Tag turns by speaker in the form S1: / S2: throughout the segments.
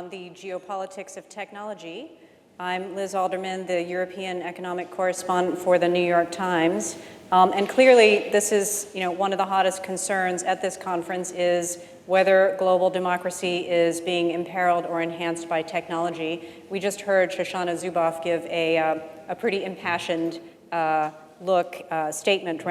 S1: on the geopolitics of technology. I'm Liz Alderman, the European economic correspondent for the New York Times. And clearly, this is, one of the hottest concerns at this conference is whether global democracy is being imperiled or enhanced by technology. We just heard Shoshana Zuboff give a pretty impassioned statement,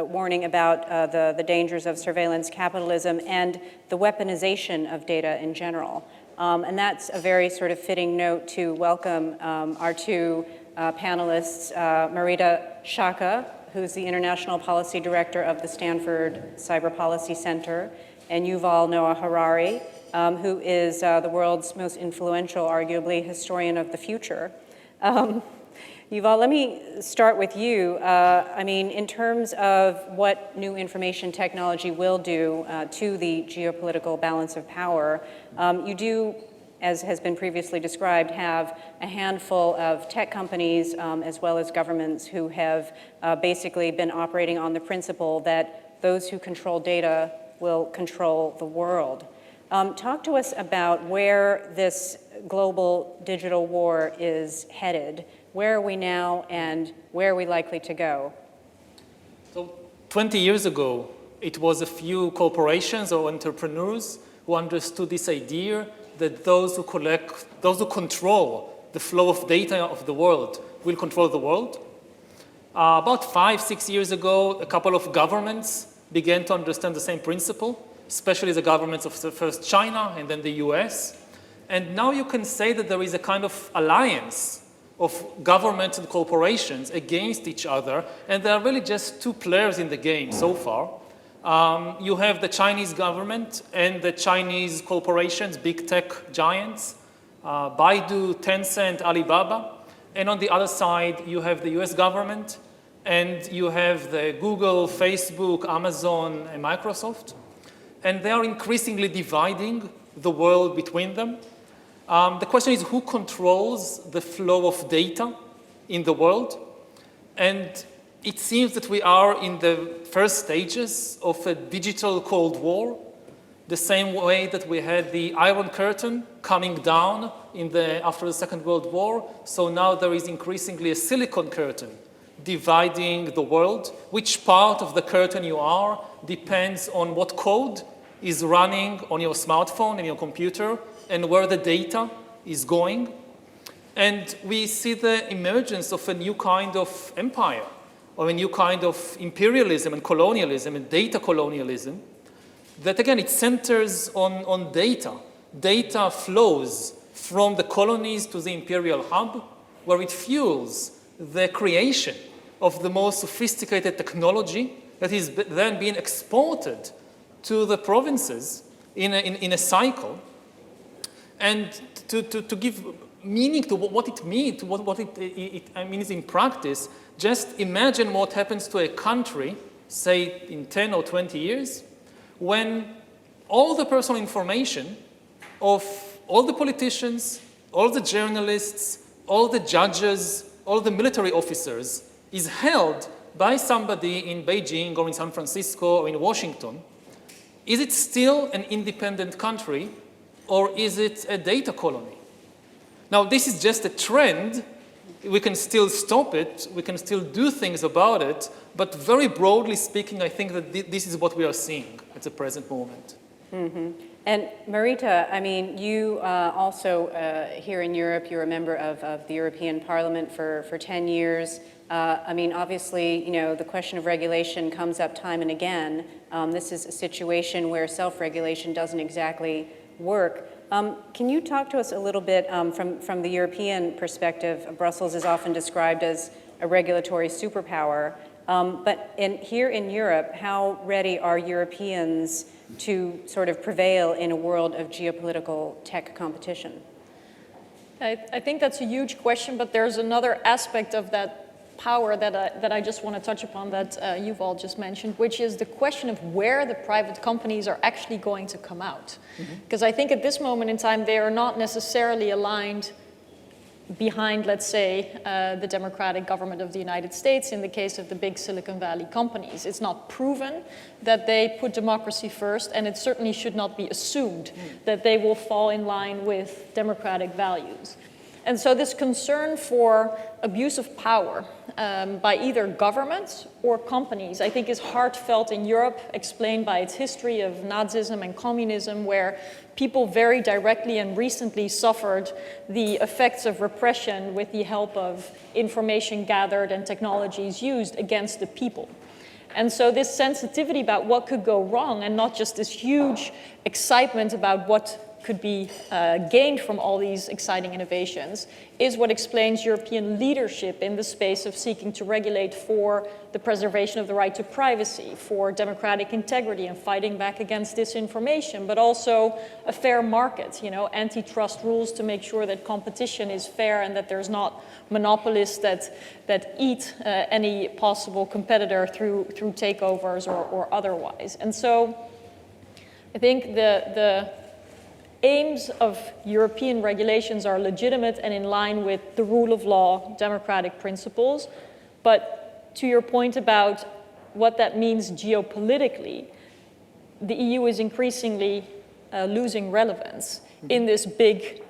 S1: warning about the dangers of surveillance capitalism and the weaponization of data in general. And that's a very sort of fitting note to welcome our two panelists, Marietje Schaake, who's the International Policy Director of the Stanford Cyber Policy Center, and Yuval Noah Harari, who is the world's most influential, arguably, historian of the future. Yuval, let me start with you. In terms of what new information technology will do to the geopolitical balance of power, you do, as has been previously described, have a handful of tech companies as well as governments who have basically been operating on the principle that those who control data will control the world. Talk to us about where this global digital war is headed. Where are we now, and where are we likely to go?
S2: So 20 years ago, it was a few corporations or entrepreneurs who understood this idea that those who control the flow of data of the world will control the world. About 5-6 years ago, a couple of governments began to understand the same principle, especially the governments of first China and then the US. And now you can say that there is a kind of alliance of governments and corporations against each other, and there are really just two players in the game so far. You have the Chinese government and the Chinese corporations, big tech giants, Baidu, Tencent, Alibaba, and on the other side you have the US government, and you have the Google, Facebook, Amazon, and Microsoft, and they are increasingly dividing the world between them. The question is, who controls the flow of data in the world? And it seems that we are in the first stages of a digital Cold War, the same way that we had the Iron Curtain coming down after the Second World War. So now there is increasingly a Silicon Curtain dividing the world. Which part of the curtain you are depends on what code is running on your smartphone and your computer, and where the data is going. And we see the emergence of a new kind of empire, or a new kind of imperialism and colonialism and data colonialism, that again, it centers on data. Data flows from the colonies to the imperial hub, where it fuels the creation of the most sophisticated technology that is then being exported to the provinces in a cycle. And to give meaning to what it means, what it means in practice, just imagine what happens to a country, say in 10 or 20 years, when all the personal information of all the politicians, all the journalists, all the judges, all the military officers is held by somebody in Beijing or in San Francisco or in Washington. Is it still an independent country, or is it a data colony? Now, this is just a trend. We can still stop it. We can still do things about it. But very broadly speaking, I think that this is what we are seeing at the present moment.
S1: Mm-hmm. And Marietje, you also, here in Europe, you're a member of the European Parliament for 10 years. Obviously, the question of regulation comes up time and again. This is a situation where self-regulation doesn't exactly work. Can you talk to us a little bit from the European perspective? Brussels is often described as a regulatory superpower, but here in Europe, how ready are Europeans to sort of prevail in a world of geopolitical tech competition?
S3: I think that's a huge question, but there's another aspect of that power that I just want to touch upon that Yuval just mentioned, which is the question of where the private companies are actually going to come out. Because I think at this moment in time, they are not necessarily aligned behind, let's say, the democratic government of the United States in the case of the big Silicon Valley companies. It's not proven that they put democracy first, and it certainly should not be assumed that they will fall in line with democratic values. And so this concern for abuse of power by either governments or companies, I think, is heartfelt in Europe, explained by its history of Nazism and communism, where people very directly and recently suffered the effects of repression with the help of information gathered and technologies used against the people. And so this sensitivity about what could go wrong, and not just this huge excitement about what could be gained from all these exciting innovations, is what explains European leadership in the space of seeking to regulate for the preservation of the right to privacy, for democratic integrity and fighting back against disinformation, but also a fair market, antitrust rules to make sure that competition is fair and that there's not monopolists that eat any possible competitor through takeovers or otherwise. And so I think the aims of European regulations are legitimate and in line with the rule of law, democratic principles. But to your point about what that means geopolitically, the EU is increasingly losing relevance in this big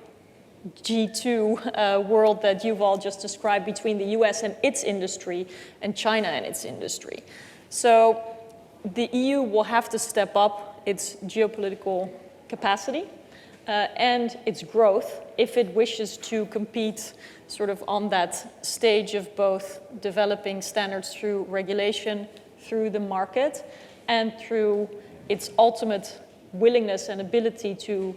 S3: G2 world that Yuval just described between the US and its industry and China and its industry. So the EU will have to step up its geopolitical capacity and its growth if it wishes to compete sort of on that stage of both developing standards through regulation, through the market, and through its ultimate willingness and ability to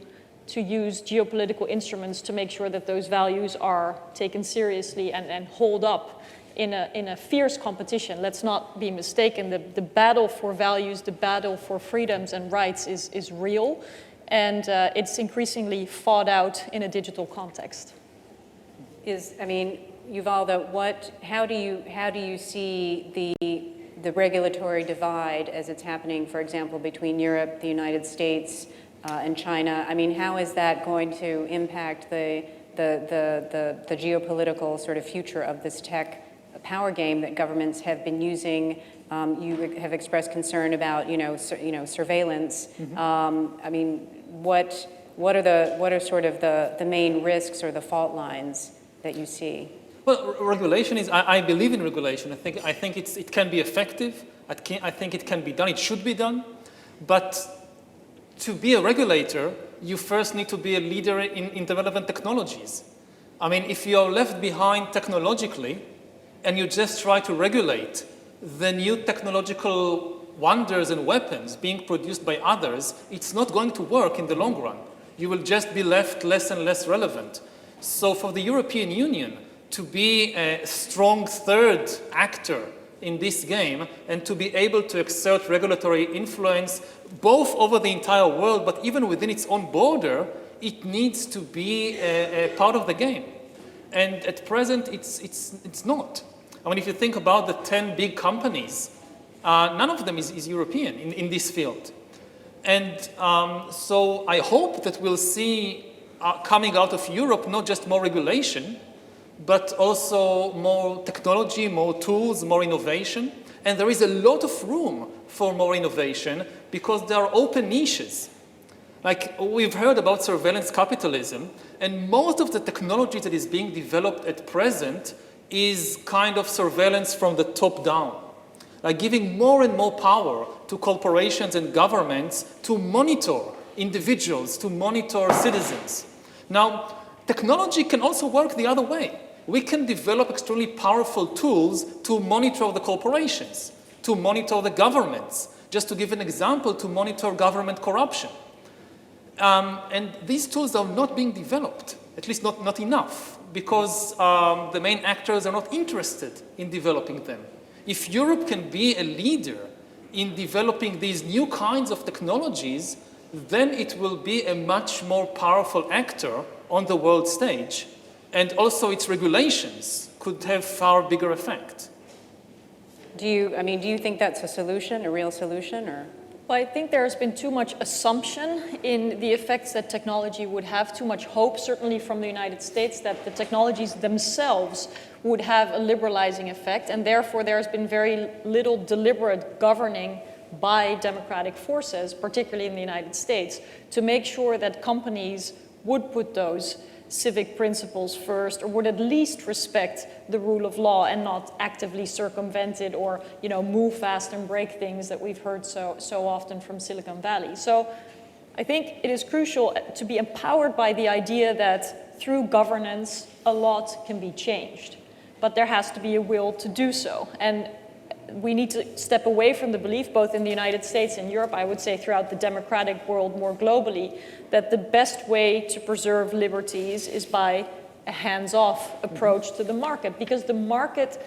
S3: use geopolitical instruments to make sure that those values are taken seriously and hold up in a fierce competition. Let's not be mistaken, the battle for values, the battle for freedoms and rights is real, and it's increasingly fought out in a digital context.
S1: Yuval, how do you see the regulatory divide as it's happening, for example, between Europe, the United States, and China? How is that going to impact the geopolitical sort of future of this tech power game that governments have been using? You have expressed concern about, surveillance.
S2: Mm-hmm.
S1: What are sort of the main risks or the fault lines that you see?
S2: Well, regulation is. I believe in regulation. I think it can be effective. I think it can be done. It should be done. But to be a regulator, you first need to be a leader in the relevant technologies. If you're left behind technologically, and you just try to regulate the new technological wonders and weapons being produced by others, it's not going to work in the long run. You will just be left less and less relevant. So for the European Union to be a strong third actor in this game and to be able to exert regulatory influence both over the entire world, but even within its own border, it needs to be a part of the game. And at present, it's not. If you think about the 10 big companies, none of them is European in this field. And so I hope that we'll see coming out of Europe not just more regulation, but also more technology, more tools, more innovation. And there is a lot of room for more innovation because there are open niches. Like we've heard about surveillance capitalism, and most of the technology that is being developed at present is kind of surveillance from the top down, like giving more and more power to corporations and governments to monitor individuals, to monitor citizens. Now, technology can also work the other way. We can develop extremely powerful tools to monitor the corporations, to monitor the governments. Just to give an example, to monitor government corruption. And these tools are not being developed, at least not enough, because the main actors are not interested in developing them. If Europe can be a leader in developing these new kinds of technologies, then it will be a much more powerful actor on the world stage. And also its regulations could have far bigger effect.
S1: Do you think that's a solution, a real solution, or?
S3: Well, I think there has been too much assumption in the effects that technology would have, too much hope, certainly from the United States, that the technologies themselves would have a liberalizing effect, and therefore there has been very little deliberate governing by democratic forces, particularly in the United States, to make sure that companies would put those civic principles first, or would at least respect the rule of law and not actively circumvent it, or move fast and break things that we've heard so often from Silicon Valley. So I think it is crucial to be empowered by the idea that through governance a lot can be changed, but there has to be a will to do so. And we need to step away from the belief, both in the United States and Europe, I would say throughout the democratic world more globally, that the best way to preserve liberties is by a hands-off approach to the market, because the market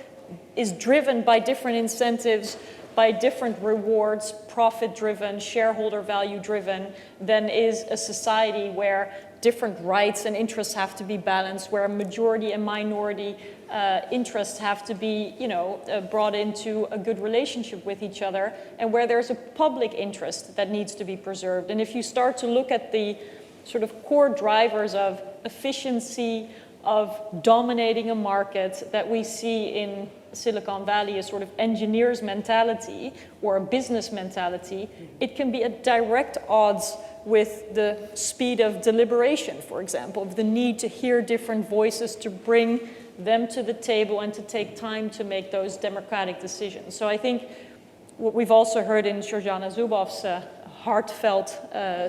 S3: is driven by different incentives, by different rewards, profit-driven, shareholder value-driven, than is a society where different rights and interests have to be balanced, where a majority and minority interests have to be, brought into a good relationship with each other, and where there's a public interest that needs to be preserved. And if you start to look at the sort of core drivers of efficiency, of dominating a market that we see in Silicon Valley, a sort of engineer's mentality or a business mentality, it can be at direct odds with the speed of deliberation, for example, of the need to hear different voices, to bring them to the table and to take time to make those democratic decisions. So I think what we've also heard in Shoshana Zuboff's heartfelt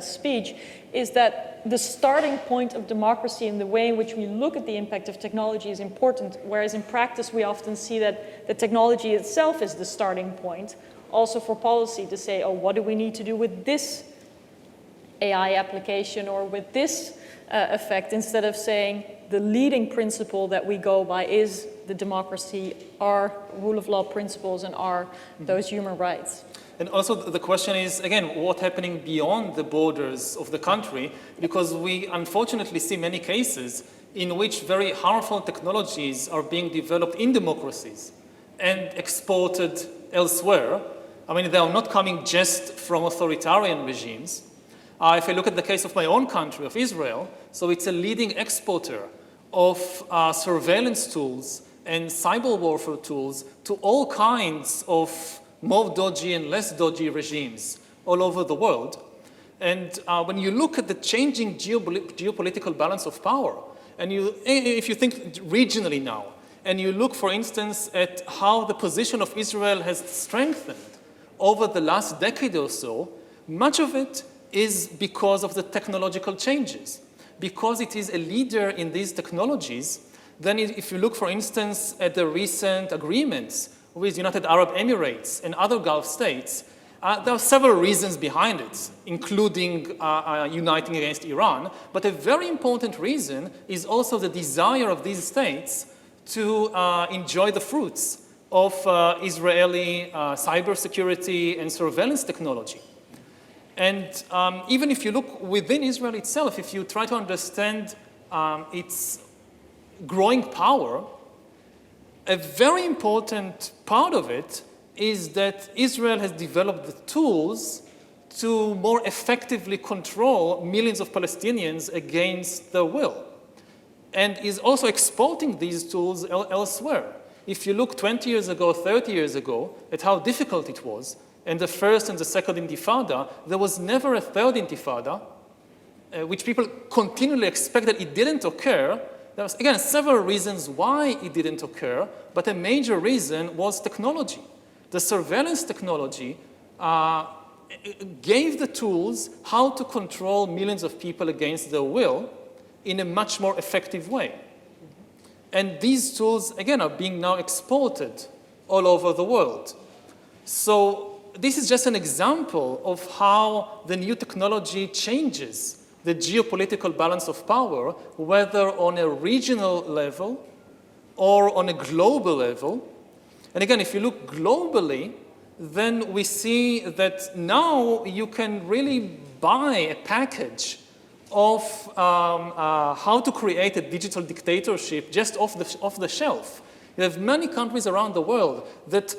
S3: speech is that the starting point of democracy and the way in which we look at the impact of technology is important, whereas in practice we often see that the technology itself is the starting point, also for policy to say, oh, what do we need to do with this AI application or with this effect, instead of saying the leading principle that we go by is the democracy, our rule of law principles, and are those human rights.
S2: And also the question is, again, what's happening beyond the borders of the country? Because we unfortunately see many cases in which very harmful technologies are being developed in democracies and exported elsewhere. I mean, they are not coming just from authoritarian regimes. If I look at the case of my own country, of Israel, so it's a leading exporter of surveillance tools and cyber warfare tools to all kinds of more dodgy and less dodgy regimes all over the world. And when you look at the changing geopolitical balance of power, and if you think regionally now, and you look, for instance, at how the position of Israel has strengthened over the last decade or so, much of it is because of the technological changes. Because it is a leader in these technologies, then if you look, for instance, at the recent agreements with United Arab Emirates and other Gulf states, there are several reasons behind it, including uniting against Iran. But a very important reason is also the desire of these states to enjoy the fruits of Israeli cybersecurity and surveillance technology. And even if you look within Israel itself, if you try to understand its growing power, a very important part of it is that Israel has developed the tools to more effectively control millions of Palestinians against their will, and is also exporting these tools elsewhere. If you look 20 years ago, 30 years ago, at how difficult it was, and the first and the second intifada, there was never a third intifada, which people continually expected it didn't occur. There was, again, several reasons why it didn't occur, but a major reason was technology. The surveillance technology gave the tools how to control millions of people against their will in a much more effective way. And these tools, again, are being now exported all over the world. So this is just an example of how the new technology changes the geopolitical balance of power, whether on a regional level or on a global level. And again, if you look globally, then we see that now you can really buy a package of how to create a digital dictatorship just off the shelf. You have many countries around the world that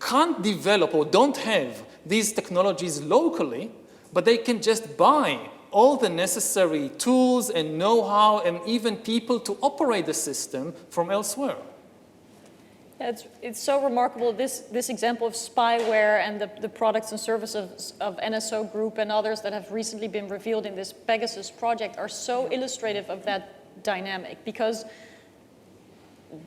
S2: can't develop or don't have these technologies locally, but they can just buy all the necessary tools and know-how and even people to operate the system from elsewhere.
S3: Yeah, it's so remarkable, this example of spyware and the products and services of NSO Group and others that have recently been revealed in this Pegasus project are so illustrative of that dynamic, because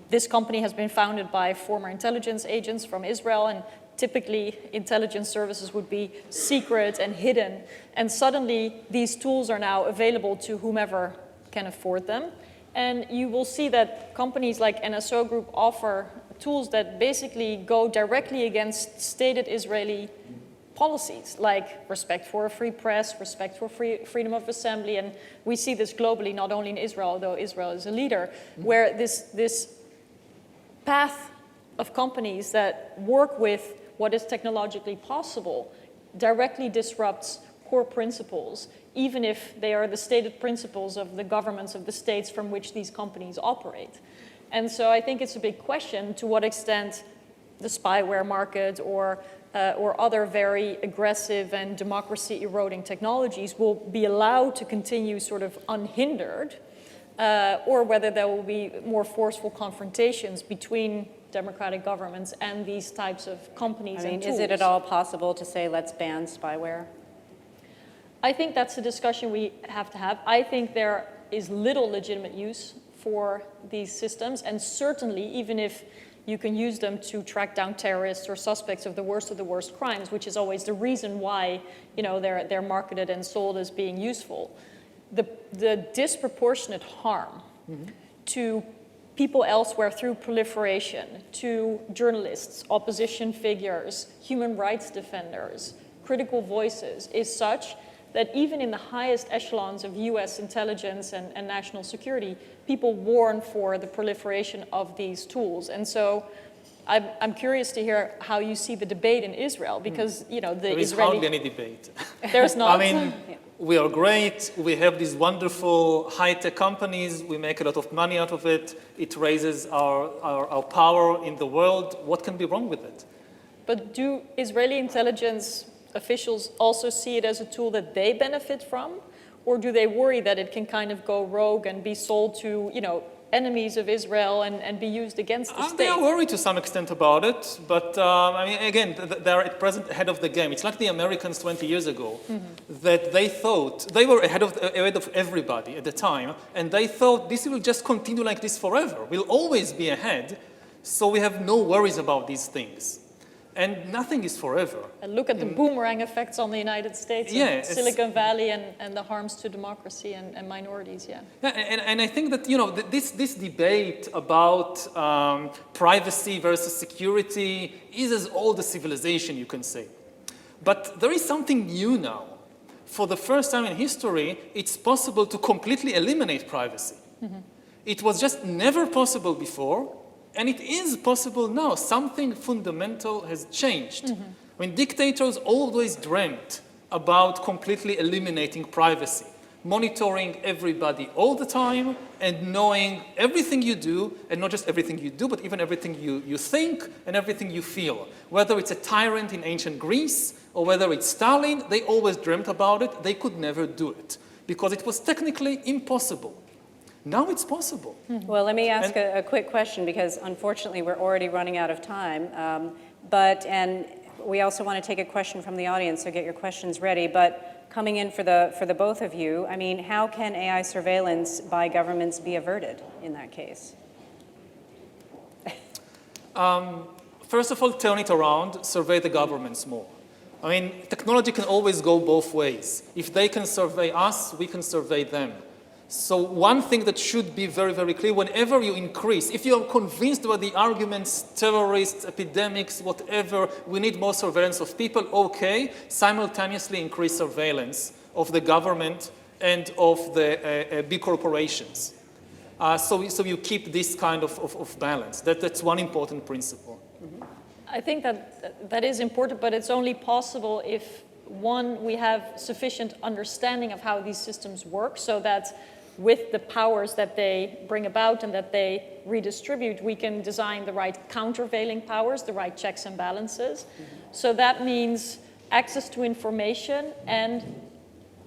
S3: this company has been founded by former intelligence agents from Israel, and typically intelligence services would be secret and hidden, and suddenly these tools are now available to whomever can afford them. And you will see that companies like NSO Group offer tools that basically go directly against stated Israeli policies, like respect for a free press, respect for freedom of assembly, and we see this globally, not only in Israel, though Israel is a leader, where this path of companies that work with what is technologically possible directly disrupts core principles, even if they are the stated principles of the governments of the states from which these companies operate. And so I think it's a big question to what extent the spyware market or other very aggressive and democracy-eroding technologies will be allowed to continue sort of unhindered, or whether there will be more forceful confrontations between democratic governments and these types of companies and tools.
S1: Is it at all possible to say, let's ban spyware?
S3: I think that's a discussion we have to have. I think there is little legitimate use for these systems, and certainly even if you can use them to track down terrorists or suspects of the worst crimes, which is always the reason why, you know, they're marketed and sold as being useful. The disproportionate harm to people elsewhere through proliferation, to journalists, opposition figures, human rights defenders, critical voices, is such that even in the highest echelons of US intelligence and national security, people warn for the proliferation of these tools. And so I'm curious to hear how you see the debate in Israel, because, you know, the
S2: There is hardly any debate.
S3: There's not.
S2: I mean, we are great. We have these wonderful high-tech companies. We make a lot of money out of it. It raises our power in the world. What can be wrong with it?
S3: But do Israeli intelligence officials also see it as a tool that they benefit from? Or do they worry that it can kind of go rogue and be sold to, you know, enemies of Israel and be used against the state?
S2: They are worried to some extent about it, but I mean, again, they're at present ahead of the game. It's like the Americans 20 years ago, that they thought, they were ahead of everybody at the time, and they thought this will just continue like this forever. We'll always be ahead, so we have no worries about these things. And nothing is forever.
S3: And look at the boomerang effects on the United States, and Silicon Valley, and the harms to democracy and minorities,
S2: And I think that, you know, this debate about privacy versus security is as old as civilization, you can say. But there is something new now. For the first time in history, it's possible to completely eliminate privacy. It was just never possible before. And it is possible now. Something fundamental has changed. I mean, dictators always dreamt about completely eliminating privacy, monitoring everybody all the time and knowing everything you do, and not just everything you do, but even everything you think and everything you feel. Whether it's a tyrant in ancient Greece or whether it's Stalin, they always dreamt about it. They could never do it because it was technically impossible. Now it's possible.
S1: Well, let me ask a quick question, because unfortunately we're already running out of time. And we also want to take a question from the audience, so get your questions ready. But coming in for the both of you, I mean, how can AI surveillance by governments be averted in that case?
S2: First of all, turn it around, survey the governments more. I mean, technology can always go both ways. If they can survey us, we can survey them. So one thing that should be very, very clear, whenever you increase, if you are convinced by the arguments, terrorists, epidemics, whatever, we need more surveillance of people, okay, simultaneously increase surveillance of the government and of the big corporations. So you keep this kind of balance. That's one important principle.
S3: I think that is important, but it's only possible if, one, we have sufficient understanding of how these systems work, so that with the powers that they bring about and that they redistribute, we can design the right countervailing powers, the right checks and balances. So that means access to information and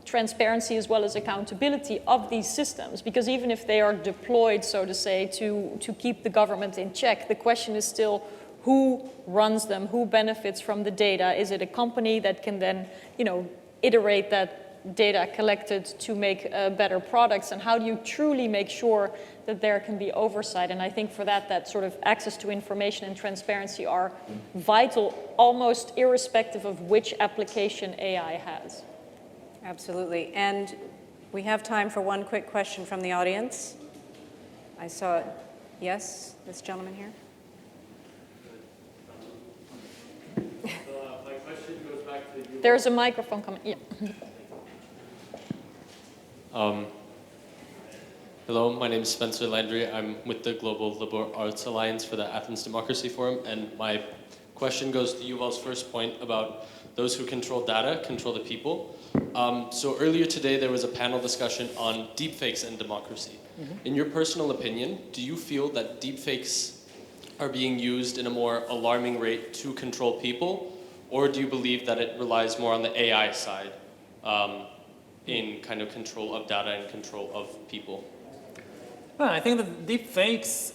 S3: transparency as well as accountability of these systems. Because even if they are deployed, so to say, to keep the government in check, the question is still who runs them, who benefits from the data? Is it a company that can then, iterate that data collected to make better products? And how do you truly make sure that there can be oversight? And I think for that sort of access to information and transparency are vital, almost irrespective of which application AI has.
S1: Absolutely. And we have time for one quick question from the audience. I saw it. Yes, this gentleman here.
S4: My question goes back to you.
S3: There's a microphone coming. Yeah.
S4: Hello, my name is Spencer Landry. I'm with the Global Liberal Arts Alliance for the Athens Democracy Forum, and my question goes to Yuval's first point about those who control data, control the people. So earlier today, there was a panel discussion on deepfakes and democracy. Mm-hmm. In your personal opinion, do you feel that deepfakes are being used in a more alarming rate to control people, or do you believe that it relies more on the AI side in kind of control of data and control of people?
S2: Well, I think that deepfakes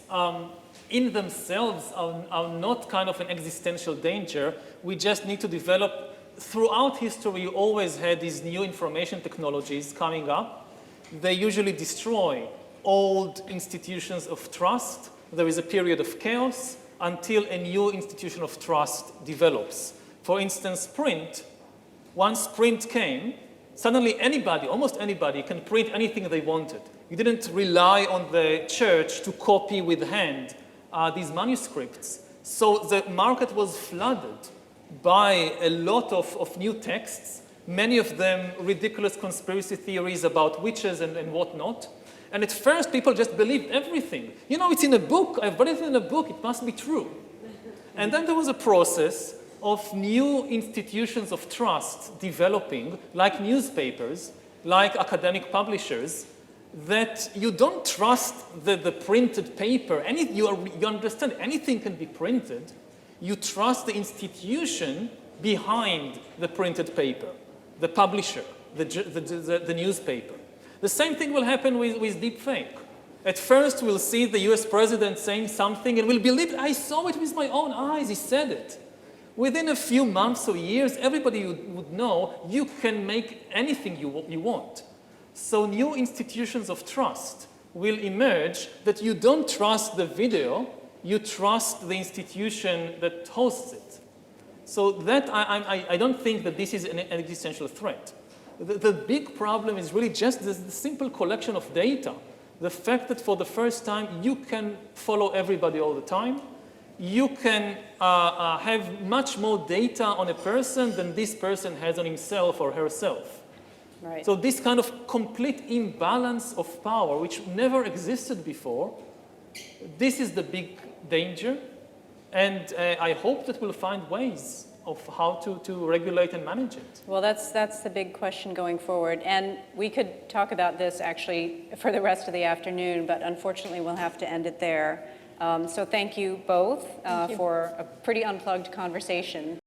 S2: in themselves are not kind of an existential danger. We just need to develop. Throughout history, you always had these new information technologies coming up. They usually destroy old institutions of trust. There is a period of chaos until a new institution of trust develops. For instance, print. Once print came, suddenly anybody, almost anybody, can print anything they wanted. You didn't rely on the church to copy with hand these manuscripts. So the market was flooded by a lot of new texts, many of them ridiculous conspiracy theories about witches and whatnot. And at first, people just believed everything. It's in a book. I've read it in a book. It must be true. And then there was a process of new institutions of trust developing, like newspapers, like academic publishers, that you don't trust the printed paper. You understand anything can be printed. You trust the institution behind the printed paper, the publisher, the newspaper. The same thing will happen with deepfake. At first, we'll see the US president saying something and we'll believe, I saw it with my own eyes, he said it. Within a few months or years, everybody would know you can make anything you want. So new institutions of trust will emerge that you don't trust the video, you trust the institution that hosts it. So that I don't think that this is an existential threat. The big problem is really just the simple collection of data. The fact that for the first time you can follow everybody all the time. You can have much more data on a person than this person has on himself or herself.
S1: Right.
S2: So this kind of complete imbalance of power, which never existed before, this is the big danger. And I hope that we'll find ways of how to regulate and manage it.
S1: Well, that's the big question going forward. And we could talk about this actually for the rest of the afternoon, but unfortunately we'll have to end it there. So thank you both for a pretty unplugged conversation.